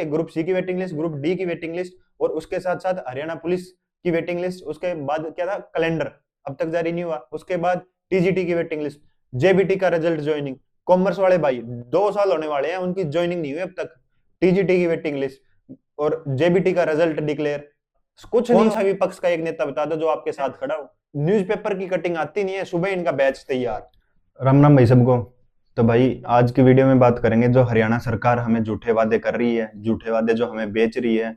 Group C की waiting list, group D की waiting list, और उसके साथ साथ हरियाणा पुलिस की वेटिंग लिस्ट। उसके बाद क्या था, कैलेंडर अब तक जारी नहीं हुआ। उसके बाद टीजीटी की वेटिंग लिस्ट, जेबीटी का रिजल्ट, ज्वाइनिंग। कॉमर्स वाले भाई 2 साल होने वाले हैं, उनकी ज्वाइनिंग नहीं हुई अब तक। टीजीटी की वेटिंग लिस्ट और जेबीटी का रिजल्ट डिक्लेयर। कुछ नहीं, सा विपक्ष का एक नेता बता दो जो आपके साथ खड़ा हो। न्यूज़पेपर की कटिंग आती नहीं है, सुबह इनका बैच तैयार। राम राम भाई सबको। तो भाई आज की वीडियो में बात करेंगे जो हरियाणा सरकार हमें झूठे वादे कर रही है, झूठे वादे जो हमें बेच रही है।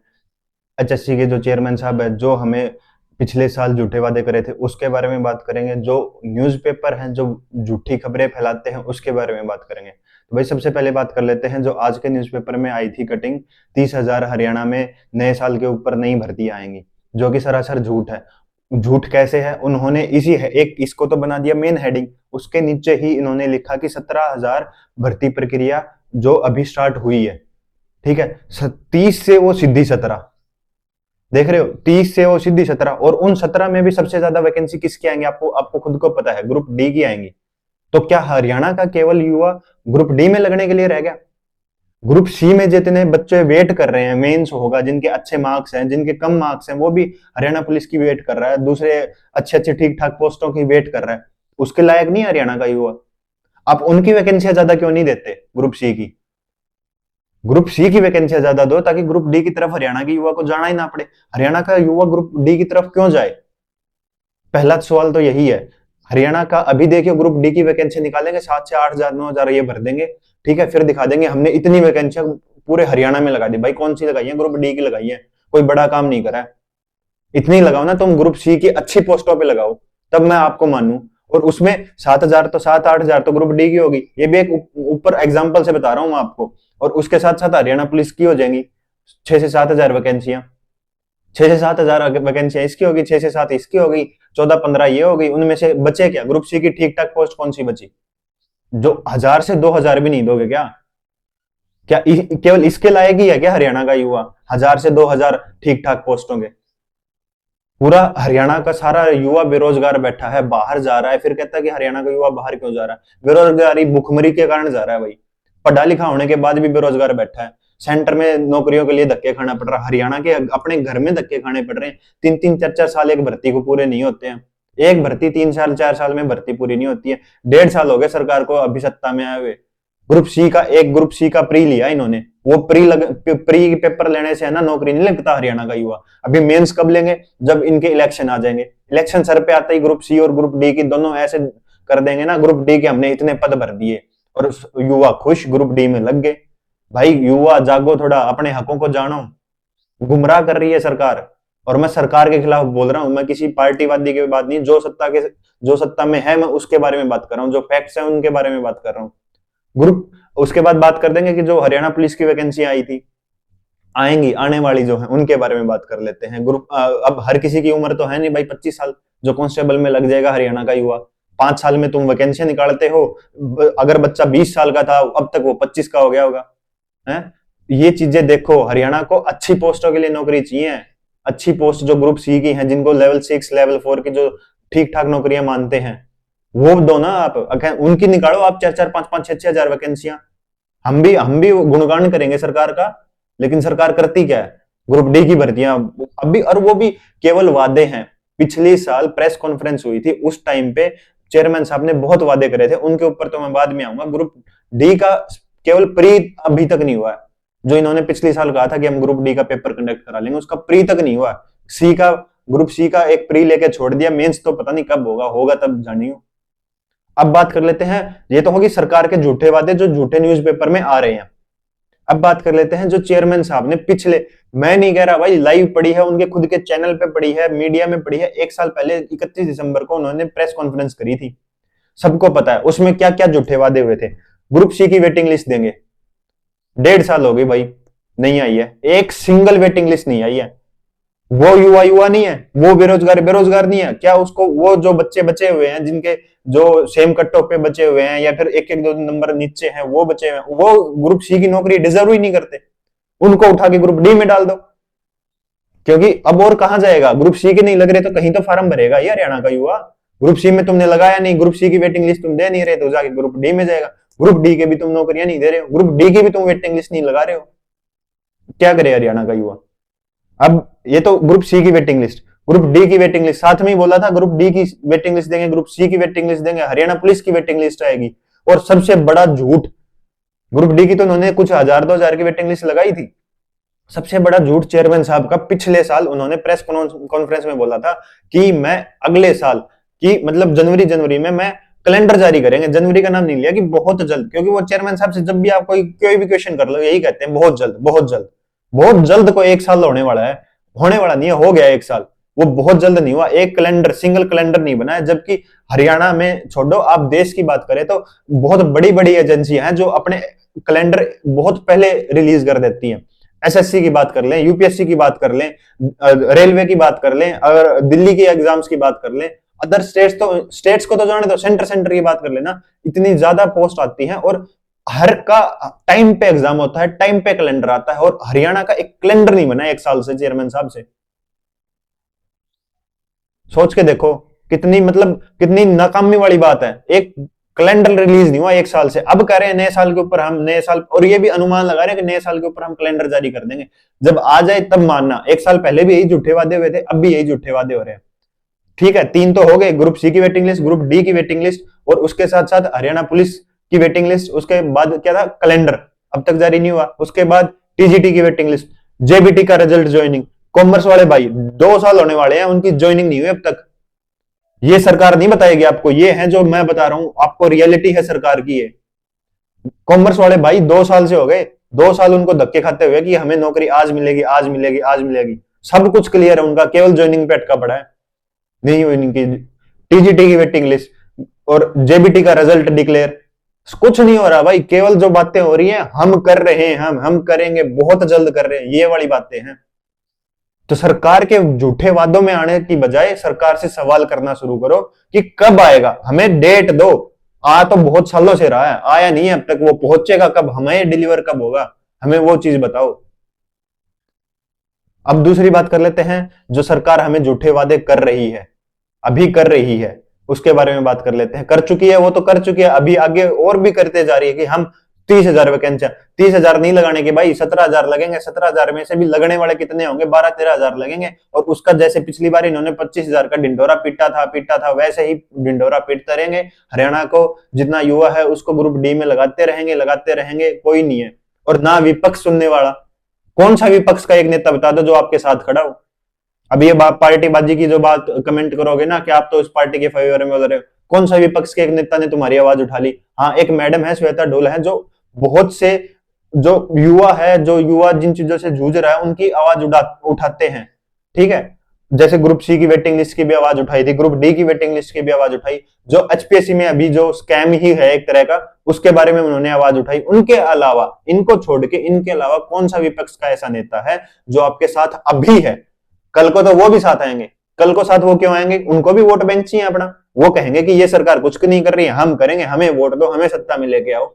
एचएससी के जो चेयरमैन साहब है, जो हमें पिछले साल झूठे वादे करे थे, उसके बारे में बात करेंगे। जो न्यूज़पेपर हैं जो झूठी खबरें फैलाते हैं, उसके बारे में बात करेंगे। तो भाई सबसे पहले बात कर लेते हैं जो आज के न्यूज़पेपर में आई थी कटिंग, 30,000 हरियाणा में नए साल के ऊपर नई भर्तियां आएंगी, जो कि सरासर झूठ है। झूठ कैसे है, उन्होंने इसी है एक इसको तो बना दिया मेन हेडिंग, उसके नीचे ही इन्होंने लिखा कि 17,000 भर्ती प्रक्रिया जो अभी स्टार्ट हुई है, ठीक है। 30 से वो सीधी 17, देख रहे हो, 30 से वो सीधी 17, और उन 17 में भी सबसे ज्यादा वैकेंसी किसकी आएंगी, आपको खुद को पता है, ग्रुप डी की आएंगी। तो क्या हरियाणा का केवल युवा ग्रुप डी में लगने के लिए रह गया? ग्रुप सी में जितने बच्चे वेट कर रहे हैं, मेंस होगा, जिनके अच्छे मार्क्स हैं, जिनके कम मार्क्स हैं, वो भी हरियाणा पुलिस की वेट कर रहा है, दूसरे अच्छे अच्छे ठीक ठाक पोस्टों की वेट कर रहा है। उसके लायक नहीं हरियाणा का युवा। आप उनकी वैकेंसियां ज्यादा क्यों नहीं देते? ग्रुप सी की, ग्रुप सी की वैकेंसियां ज्यादा दो, ताकि ग्रुप डी की तरफ हरियाणा के युवा को जाना ही ना पड़े। हरियाणा का युवा ग्रुप डी की तरफ क्यों जाए? पहला सवाल तो यही है। हरियाणा का अभी देखिए, ग्रुप डी की वैकेंसी निकालेंगे, 7 से 8,000 9,000 ये भर देंगे, ठीक है। फिर दिखा देंगे हमने इतनी वैकेंसियां पूरे हरियाणा में लगा दी। भाई कौन सी लगाई है? ग्रुप डी की लगाई है, कोई बड़ा काम नहीं करा है। इतनी लगाओ ना तुम, ग्रुप सी की अच्छी पोस्टों पे लगाओ, तब मैं आपको मानूं। और उसमें 7,000 तो 7-8,000 तो ग्रुप डी की होगी। ये भी एक ऊपर एग्जाम्पल से बता रहा हूं मैं आपको। और उसके साथ साथ हरियाणा पुलिस की हो जाएंगी 6 से 7,000 वैकेंसियां। 6 से 7,000 वैकेंसियां इसकी होगी, 6 से 7 इसकी होगी, 14-15 ये होगी। उनमें से बचे क्या? ग्रुप सी की ठीक ठाक पोस्ट कौन सी बची? जो 1,000 से 2,000 भी नहीं दोगे क्या? क्या केवल इसके लायक ही है क्या हरियाणा का युवा? 1,000 से 2,000 ठीक ठाक पोस्टों के? पूरा हरियाणा का सारा युवा बेरोजगार बैठा है, बाहर जा रहा है, फिर कहता है कि हरियाणा का युवा बाहर क्यों जा रहा है? बेरोजगारी भुखमरी के कारण जा रहा है भाई। पढ़ा लिखा होने के बाद भी बेरोजगार बैठा है। सेंटर में नौकरियों के लिए धक्के खाना पड़ रहा है। हरियाणा के अपने घर में धक्के खाने पड़ रहे हैं। 3-3 4-4 साल एक भर्ती को पूरे नहीं होते हैं। एक भर्ती 3 साल 4 साल में भर्ती पूरी नहीं होती है। 1.5 साल हो गए सरकार को अभी सत्ता में आए हुए। ग्रुप सी का प्री लिया इन्होंने। वो प्री पेपर लेने से है ना नौकरी नहीं लगता हरियाणा का युवा। अभी मेंस कब लेंगे? जब इनके इलेक्शन आ जाएंगे। इलेक्शन सर पे आते ही ग्रुप सी और ग्रुप डी की दोनों ऐसे कर देंगे ना, ग्रुप डी के हमने इतने पद भर दिए, और युवा खुश, ग्रुप डी में लग गए। भाई युवा जागो, थोड़ा अपने हकों को जानो। गुमराह कर रही है सरकार, और मैं सरकार के खिलाफ बोल रहा हूं। मैं किसी पार्टीवादी की बात नहीं, जो सत्ता में है मैं उसके बारे में बात कर रहा हूँ, जो फैक्ट्स हैं उनके बारे में बात कर रहा हूँ। ग्रुप उसके बाद बात कर देंगे कि जो हरियाणा पुलिस की वैकेंसी आई थी, आएंगी, आने वाली जो है, उनके बारे में बात कर लेते हैं। अब हर किसी की उम्र तो है नहीं भाई 25 साल जो कांस्टेबल में लग जाएगा हरियाणा का युवा। 5 साल में तुम वैकेंसी निकालते हो। अगर बच्चा 20 साल का था, अब तक वो 25 का हो गया होगा है। ये चीजें देखो, हरियाणा को अच्छी पोस्टों के लिए नौकरी चाहिए। अच्छी पोस्ट जो ग्रुप सी की है, जिनको लेवल 6 लेवल 4 की जो ठीक ठाक नौकरियां मानते हैं, वो दो ना आप। उनकी निकालो आप 4-4 5-5 6-6 हजार वैकेंसियां। हम भी गुणगान करेंगे सरकार का, लेकिन सरकार करती क्या है? ग्रुप डी की भर्तियां अभी, और वो भी केवल वादे हैं। पिछले साल प्रेस कॉन्फ्रेंस हुई थी, उस टाइम पे चेयरमैन साहब ने बहुत वादे करे थे, उनके ऊपर तो मैं बाद में आऊंगा। ग्रुप डी का केवल प्री अभी तक नहीं हुआ है। जो इन्होंने पिछले साल कहा था कि हम ग्रुप डी का पेपर कंडक्ट करा लेंगे, उसका प्री तक नहीं हुआ। सी का, ग्रुप सी का एक प्री लेके छोड़ दिया, मेंस तो पता नहीं कब होगा तब जानियो। अब बात कर लेते हैं, ये तो होगी सरकार के झूठे वादे जो झूठे न्यूज़पेपर में आ रहे हैं। अब बात कर लेते हैं जो चेयरमैन साहब ने पिछले, मैं नहीं कह रहा भाई, लाइव पड़ी है, उनके खुद के चैनल पे पड़ी है, मीडिया में पड़ी है। 1 साल पहले 31 दिसंबर को उन्होंने प्रेस कॉन्फ्रेंस करी थी, सबको पता है उसमें क्या क्या झूठे वादे हुए थे। ग्रुप सी की वेटिंग लिस्ट देंगे, 1.5 साल हो गई भाई, नहीं आई है। एक सिंगल वेटिंग लिस्ट नहीं आई है। वो युवा नहीं है, वो बेरोजगार नहीं है क्या? उसको वो जो बच्चे बचे हुए हैं, जिनके जो सेम कट ऑफ पे बचे हुए हैं, या फिर 1-1 2 नंबर नीचे हैं, वो बचे हुए हैं, वो ग्रुप सी की नौकरी डिजर्व ही नहीं करते। उनको उठा के ग्रुप डी में डाल दो, क्योंकि अब और कहां जाएगा? ग्रुप सी के नहीं लग रहे तो कहीं तो फार्म भरेगा ये हरियाणा का युवा। ग्रुप सी में तुमने लगाया नहीं, ग्रुप सी की वेटिंग लिस्ट तुम दे नहीं रहे, तो जाके ग्रुप डी में जाएगा। ग्रुप डी के भी तुम नौकरियां नहीं दे रहे हो, ग्रुप डी की भी तुम वेटिंग लिस्ट नहीं लगा रहे हो। क्या करे हरियाणा का युवा। अब ये तो ग्रुप सी की वेटिंग लिस्ट, ग्रुप डी की वेटिंग लिस्ट साथ में ही बोला था, ग्रुप डी की वेटिंग लिस्ट देंगे, ग्रुप सी की वेटिंग लिस्ट देंगे, हरियाणा पुलिस की वेटिंग लिस्ट आएगी। और सबसे बड़ा झूठ, ग्रुप डी की तो उन्होंने कुछ 1000-2000 की वेटिंग लिस्ट लगाई थी। सबसे बड़ा झूठ चेयरमैन साहब का, पिछले साल उन्होंने प्रेस कॉन्फ्रेंस में बोला था कि मैं अगले साल की मतलब जनवरी में मैं कैलेंडर जारी करेंगे। जनवरी का नाम नहीं लिया कि बहुत जल्द, क्योंकि वो चेयरमैन साहब से जब भी आप कोई भी क्वेश्चन कर लो यही कहते हैं बहुत जल्द बहुत जल्द। बहुत जल्द को एक साल होने वाला है, होने वाला नहीं है, हो गया एक साल। वो बहुत जल्द नहीं हुआ, एक कैलेंडर सिंगल कैलेंडर नहीं बना है। जबकि हरियाणा में छोड़ो, आप देश की बात करें तो बहुत बड़ी बड़ी एजेंसियां हैं जो अपने कैलेंडर बहुत पहले रिलीज कर देती हैं। एसएससी की बात कर लें, यूपीएससी की बात कर लें, रेलवे की बात कर लें, अगर दिल्ली की एग्जाम्स की बात कर लें, अदर स्टेट्स को तो जाने दो, सेंटर की बात कर लेना, इतनी ज्यादा पोस्ट आती हैं और हर का टाइम पे एग्जाम होता है, टाइम पे कैलेंडर आता है। और हरियाणा का एक कैलेंडर नहीं बना एक साल से चेयरमैन साहब से। सोच के देखो कितनी मतलब कितनी नाकामी वाली बात है। एक कैलेंडर रिलीज नहीं हुआ एक साल से, अब कह रहे हैं नए साल के ऊपर हम नए साल, और ये भी अनुमान लगा रहे हैं कि नए साल के ऊपर हम कैलेंडर जारी कर देंगे। जब आ जाए तब मानना। एक साल पहले भी यही झूठे वादे हुए थे, अब भी यही झूठे वादे हो रहे हैं। ठीक है, 3 तो हो गए, ग्रुप सी की वेटिंग लिस्ट, ग्रुप डी की वेटिंग लिस्ट, और उसके साथ साथ हरियाणा पुलिस की वेटिंग लिस्ट। उसके बाद क्या था, कैलेंडर अब तक जारी नहीं हुआ। उसके बाद टीजीटी की वेटिंग लिस्ट, जेबीटी का रिजल्ट, ज्वाइनिंग। कॉमर्स वाले भाई 2 साल होने वाले हैं, उनकी ज्वाइनिंग नहीं हुई अब तक। ये सरकार नहीं बताएगी आपको, ये है जो मैं बता रहा हूं आपको, रियलिटी है सरकार की। ये कॉमर्स वाले भाई 2 साल से हो गए, 2 साल उनको धक्के खाते हुए कि हमें नौकरी आज मिलेगी आज मिलेगी आज मिलेगी। सब कुछ क्लियर है उनका, केवल ज्वाइनिंग पे अटका पड़ा है, नहीं हुई इनकी। टीजीटी की वेटिंग लिस्ट और जेबीटी का रिजल्ट डिक्लेयर, कुछ नहीं हो रहा भाई। केवल जो बातें हो रही हैं, हम कर रहे हैं, हम करेंगे, बहुत जल्द कर रहे हैं, ये वाली बातें हैं। तो सरकार के झूठे वादों में आने की बजाय सरकार से सवाल करना शुरू करो कि कब आएगा, हमें डेट दो। आ तो बहुत सालों से रहा है, आया नहीं है अब तक, वो पहुंचेगा कब, हमें डिलीवर कब होगा, हमें वो चीज बताओ। अब दूसरी बात कर लेते हैं, जो सरकार हमें झूठे वादे कर रही है, अभी कर रही है, उसके बारे में बात कर लेते हैं। कर चुकी है वो तो कर चुकी है, अभी आगे और भी करते जा रही है कि हम 30,000 वैकेंसियां। 30,000 नहीं लगाने के भाई, 17,000 लगेंगे। 17,000 में से भी लगने वाले कितने होंगे, 12-13,000 लगेंगे। और उसका जैसे पिछली बार इन्होंने 25,000 का ढिंडोरा पीटा था वैसे ही ढिंडोरा पीटते रहेंगे। हरियाणा को जितना युवा है उसको ग्रुप डी में लगाते रहेंगे, कोई नहीं है। और ना विपक्ष सुनने वाला। कौन सा विपक्ष का एक नेता बता दो जो आपके साथ खड़ा हो। अब ये पार्टी बाजी की जो बात कमेंट करोगे ना कि आप तो इस पार्टी के फेवर में बोल रहे हो, कौन सा विपक्ष के एक नेता ने तुम्हारी आवाज उठा ली? हाँ, एक मैडम है श्वेता ढोल है, जो बहुत से जो युवा जिन चीजों से जूझ रहा है उनकी आवाज उठाते हैं। ठीक है, जैसे ग्रुप सी की वेटिंग लिस्ट की भी आवाज उठाई थी, ग्रुप डी की वेटिंग लिस्ट की भी आवाज उठाई, जो एचपीएससी में अभी जो स्कैम ही है एक तरह का, उसके बारे में उन्होंने आवाज उठाई। उनके अलावा, इनको छोड़ के इनके अलावा कौन सा विपक्ष का ऐसा नेता है जो आपके साथ अभी है? कल को तो वो भी साथ आएंगे। कल को साथ वो क्यों आएंगे? उनको भी वोट बैंक चाहिए अपना। वो कहेंगे कि ये सरकार कुछ नहीं कर रही है, हम करेंगे, हमें वोट दो, हमें सत्ता में लेके आओ।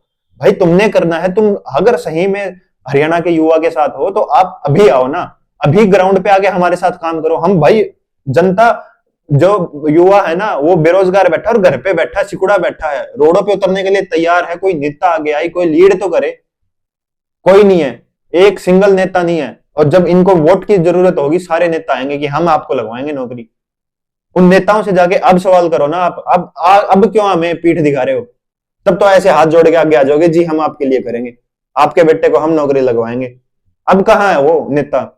भाई तुमने करना है, तुम अगर सही में हरियाणा के युवा के साथ हो तो आप अभी आओ ना, अभी ग्राउंड पे आके हमारे साथ काम करो। हम भाई जनता, जो युवा है ना वो बेरोजगार बैठा और घर पे बैठा सिकुड़ा बैठा है, रोडों पे उतरने के लिए तैयार है। कोई नेता आगे आई, कोई लीड तो करे। कोई नहीं है, एक सिंगल नेता नहीं है। और जब इनको वोट की जरूरत होगी सारे नेता आएंगे कि हम आपको लगवाएंगे नौकरी। उन नेताओं से जाके अब सवाल करो ना आप, अब क्यों हमें पीठ दिखा रहे हो? तब तो ऐसे हाथ जोड़ के आगे आ जाओगे, जी हम आपके लिए करेंगे, आपके बेटे को हम नौकरी लगवाएंगे। अब कहां है वो नेता?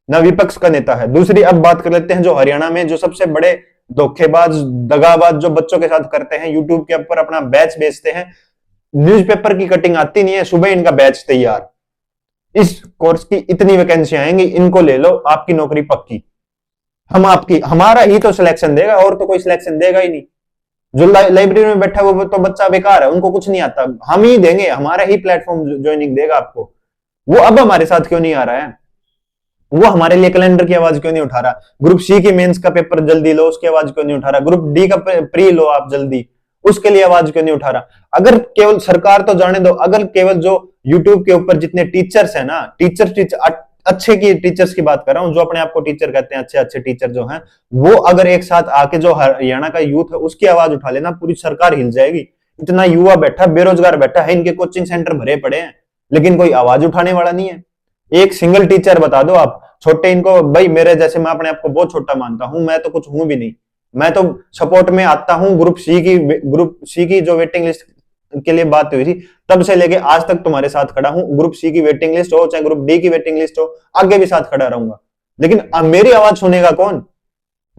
ना विपक्ष का नेता है। दूसरी अब बात कर लेते हैं जो हरियाणा में जो सबसे बड़े धोखेबाज दगाबाज जो बच्चों के साथ करते हैं, यूट्यूब के ऊपर अपना बैच बेचते हैं। न्यूज़पेपर की कटिंग आती नहीं है, सुबह इनका बैच तैयार, इस कोर्स की इतनी वैकेंसी आएंगी, इनको ले लो, आपकी नौकरी पक्की। हमारा ही तो सिलेक्शन देगा, और तो कोई सिलेक्शन देगा ही नहीं। जो लाइब्रेरी में बैठा वो तो बच्चा बेकार है, उनको कुछ नहीं आता, हम ही देंगे, हमारा ही प्लेटफॉर्म ज्वाइनिंग देगा आपको। वो अब हमारे साथ क्यों नहीं आ रहा है? वो हमारे लिए कैलेंडर की आवाज क्यों नहीं उठा रहा? ग्रुप सी की मेंस का पेपर जल्दी लो, उसकी आवाज क्यों नहीं उठा रहा? ग्रुप डी का प्री लो आप जल्दी, उसके लिए आवाज क्यों नहीं उठा रहा? अगर केवल सरकार तो जाने दो, अगर केवल जो यूट्यूब के ऊपर जितने टीचर्स है ना, अच्छे की टीचर्स की बात कर रहा हूं, जो अपने आप को टीचर कहते हैं, अच्छे अच्छे टीचर जो हैं, वो अगर एक साथ आके जो हरियाणा का यूथ है उसकी आवाज उठा लेना, पूरी सरकार हिल जाएगी। इतना युवा बैठा, बेरोजगार बैठा है, इनके कोचिंग सेंटर भरे पड़े हैं, लेकिन कोई आवाज उठाने वाला नहीं है। एक सिंगल टीचर बता दो आप। छोटे इनको भाई, मेरे जैसे मैं अपने आप को बहुत छोटा मानता हूं, मैं तो कुछ हूं भी नहीं। मैं तो सपोर्ट में आता हूं ग्रुप सी की जो वेटिंग लिस्ट के लिए बात हुई थी, तब से लेके आज तक तुम्हारे साथ खड़ा हूं। ग्रुप सी की वेटिंग लिस्ट हो चाहे ग्रुप डी की वेटिंग लिस्ट हो, आगे भी साथ खड़ा रहूंगा। लेकिन अब मेरी आवाज सुनेगा कौन?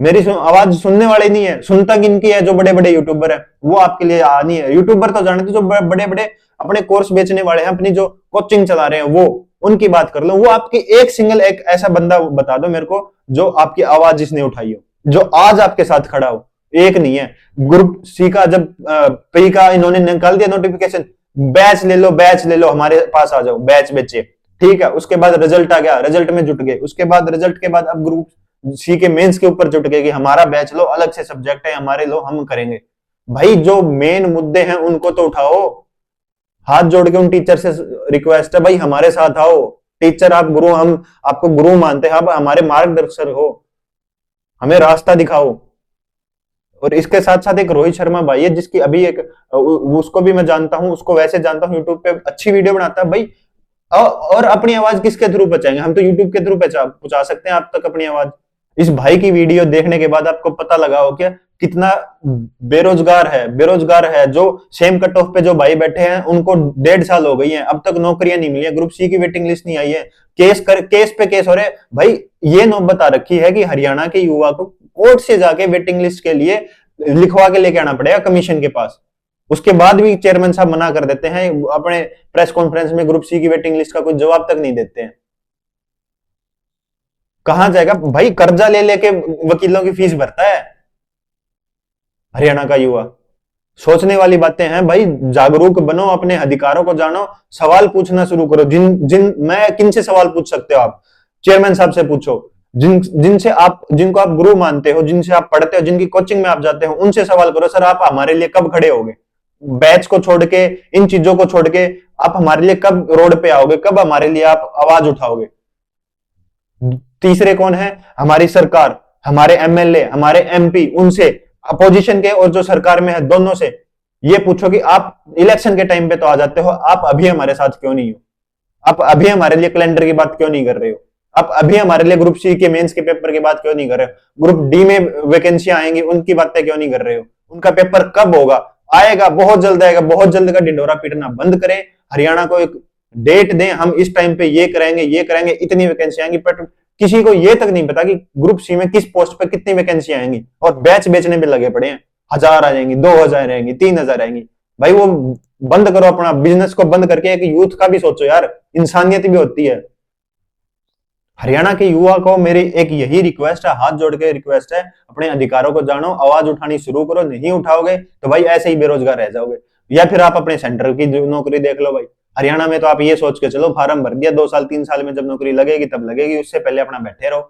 मेरी आवाज सुनने वाले नहीं है। सुनता किनकी है? जो बड़े बड़े यूट्यूबर है, वो आपके लिए नहीं है। यूट्यूबर तो जानते, जो बड़े बड़े अपने कोर्स बेचने वाले हैं, अपनी जो कोचिंग चला रहे हैं, वो उनकी बात कर लो। वो आपकी एक सिंगल एक ऐसा बंदा बता दो मेरे को जो आपकी आवाज जिसने उठाई हो, जो आज आपके साथ खड़ा हो। एक नहीं है। ग्रुप सी का जब पी का इन्होंने निकाल दिया नोटिफिकेशन, बैच ले लो, बैच ले लो, हमारे पास आ जाओ, बैच बेचे, ठीक है। उसके बाद रिजल्ट आ गया, रिजल्ट में जुट गए। उसके बाद रिजल्ट के बाद अब ग्रुप सी के मेंस के ऊपर जुट गए कि हमारा बैच लो, अलग से सब्जेक्ट है हमारे, लो हम करेंगे। भाई जो मेन मुद्दे हैं उनको तो उठाओ। हाथ जोड़ के उन टीचर से रिक्वेस्ट है, भाई हमारे साथ आओ। टीचर आप गुरु, हम आपको गुरु मानते हैं, आप हमारे मार्गदर्शक हो, हमें रास्ता दिखाओ। और इसके साथ साथ एक रोहित शर्मा भाई है, जिसकी अभी एक उसको भी मैं जानता हूं, उसको वैसे जानता हूं, यूट्यूब पे अच्छी वीडियो बनाता है भाई। और अपनी आवाज किसके थ्रू पहुंचाएंगे? हम तो यूट्यूब के थ्रू पहुंचा सकते हैं आप तक अपनी आवाज। इस भाई की वीडियो देखने के बाद आपको पता लगा हो क्या कितना बेरोजगार है। जो सेम कट ऑफ पे जो भाई बैठे हैं, उनको 1.5 साल हो गई है, अब तक नौकरियां नहीं मिली है, ग्रुप सी की वेटिंग लिस्ट नहीं आई है, केस पे केस हो रहे। भाई ये नौबत आ रखी है कि हरियाणा के युवा को कोर्ट से जाके वेटिंग लिस्ट के लिए लिखवा के लेके आना पड़ेगा कमीशन के पास। उसके बाद भी चेयरमैन साहब मना कर देते हैं, अपने प्रेस कॉन्फ्रेंस में ग्रुप सी की वेटिंग लिस्ट का कोई जवाब तक नहीं देते हैं। कहां जाएगा भाई? कर्जा ले लेके वकीलों की फीस भरता है हरियाणा का युवा। सोचने वाली बातें हैं भाई। जागरूक बनो, अपने अधिकारों को जानो, सवाल पूछना शुरू करो। मैं किन से सवाल पूछ सकते हो आप? चेयरमैन साहब से पूछो। जिनको आप गुरु मानते हो, जिनसे आप पढ़ते हो, जिनकी कोचिंग में आप जाते हो, उनसे सवाल करो, सर आप हमारे लिए कब खड़े होगे? बैच को छोड़ के, इन चीजों को छोड़ के आप हमारे लिए कब रोड पे आओगे? कब हमारे लिए आप आवाज उठाओगे? तीसरे कौन है? हमारी सरकार, हमारे एमएलए, हमारे एमपी, उनसे, अपोजिशन के और जो सरकार में है, दोनों से ये पूछो कि आप इलेक्शन के टाइम पे तो आ जाते हो, आप अभी हमारे साथ क्यों नहीं हो? आप अभी हमारे लिए कैलेंडर की बात क्यों नहीं कर रहे हो? आप अभी हमारे लिए ग्रुप सी के मेंस के पेपर की बात क्यों नहीं कर रहे हो? ग्रुप डी में वैकेंसियां आएंगी, उनकी बातें क्यों नहीं कर रहे हो? उनका पेपर कब होगा? आएगा, बहुत जल्द आएगा। बहुत जल्द का ढिंडोरा पीटना बंद करें। हरियाणा को एक डेट दें, हम इस टाइम पे ये करेंगे, इतनी वैकेंसी आएंगी। बट किसी को ये तक नहीं पता कि ग्रुप सी में किस पोस्ट पर कितनी वैकेंसी आएंगी, और बैच बेचने में लगे पड़े हैं। 1000 आ जाएंगी, 2000 आएंगी, 3000 आएंगी। भाई वो बंद करो, अपना बिजनेस को बंद करके एक यूथ का भी सोचो यार, इंसानियत भी होती है। हरियाणा के युवा को मेरी एक यही रिक्वेस्ट है, हाथ जोड़ के रिक्वेस्ट है, अपने अधिकारों को जानो, आवाज उठानी शुरू करो। नहीं उठाओगे तो भाई ऐसे ही बेरोजगार रह जाओगे। या फिर आप अपने सेंटर की नौकरी देख लो भाई। हरियाणा में तो आप ये सोच के चलो, फार्म भर दिया, 2 साल 3 साल में जब नौकरी लगेगी तब लगेगी, उससे पहले अपना बैठे रहो,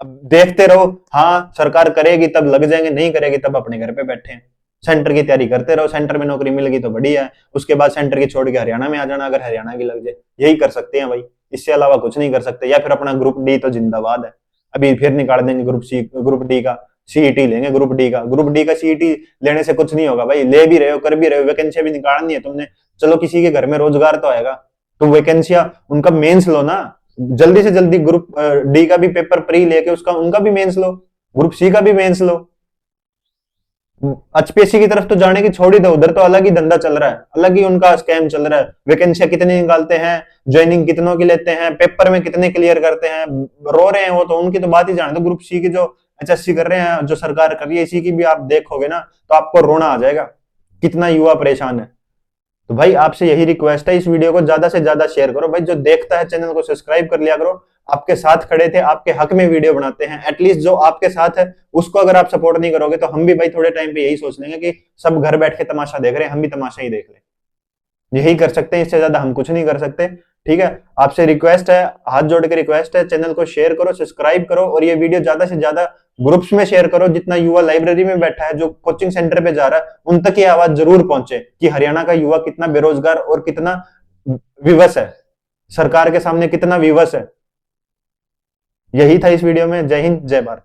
अब देखते रहो। हाँ सरकार करेगी तब लग जाएंगे, नहीं करेगी तब अपने घर पे बैठे हैं। सेंटर की तैयारी करते रहो, सेंटर में नौकरी मिल गई तो बढ़िया है, उसके बाद सेंटर की छोड़ के हरियाणा में आ जाना, अगर हरियाणा की लग जाए। यही कर सकते हैं भाई, इससे अलावा कुछ नहीं कर सकते। या फिर अपना ग्रुप डी तो जिंदाबाद है, अभी फिर निकाल देंगे ग्रुप डी का सीईटी लेंगे। ग्रुप डी का सीईटी लेने से कुछ नहीं होगा भाई। ले भी रहे हो, कर भी रहे हो, वैकेंसी भी निकालनी है तुमने, चलो किसी के घर में रोजगार तो आएगा। तो वैकेंसियां उनका मेंस लो ना, जल्दी से जल्दी। ग्रुप डी का भी पेपर प्री लेके उसका उनका भी मेंस लो, ग्रुप सी का भी मेंस लो। एचपीएससी की तरफ तो जाने की छोड़ ही दो, उधर तो अलग ही धंधा चल रहा है, अलग ही उनका स्कैम चल रहा है। वैकेंसियां कितनी निकालते हैं, ज्वाइनिंग कितनों की लेते हैं, पेपर में कितने क्लियर करते हैं, रो रहे हैं वो तो, उनकी तो बात ही जाने दो। ग्रुप सी की जो एचएससी कर रहे हैं, जो सरकार कर रही है, इसी की भी आप देखोगे ना तो आपको रोना आ जाएगा, कितना युवा परेशान है। तो भाई आपसे यही रिक्वेस्ट है, इस वीडियो को ज्यादा से ज्यादा शेयर करो भाई। जो देखता है चैनल को सब्सक्राइब कर लिया करो। आपके साथ खड़े थे, आपके हक में वीडियो बनाते हैं। एटलीस्ट जो आपके साथ है उसको अगर आप सपोर्ट नहीं करोगे तो हम भी भाई थोड़े टाइम पे यही सोच लेंगे कि सब घर बैठ के तमाशा देख रहे हैं, हम भी तमाशा ही देख लें। यही कर सकते हैं, इससे ज्यादा हम कुछ नहीं कर सकते। ठीक है, आपसे रिक्वेस्ट है, हाथ जोड़ के रिक्वेस्ट है, चैनल को शेयर करो, सब्सक्राइब करो, और ये वीडियो ज्यादा से ज्यादा ग्रुप्स में शेयर करो। जितना युवा लाइब्रेरी में बैठा है, जो कोचिंग सेंटर पे जा रहा है, उन तक ये आवाज जरूर पहुंचे कि हरियाणा का युवा कितना बेरोजगार और कितना विवश है, सरकार के सामने कितना विवश है। यही था इस वीडियो में। जय हिंद, जय भारत।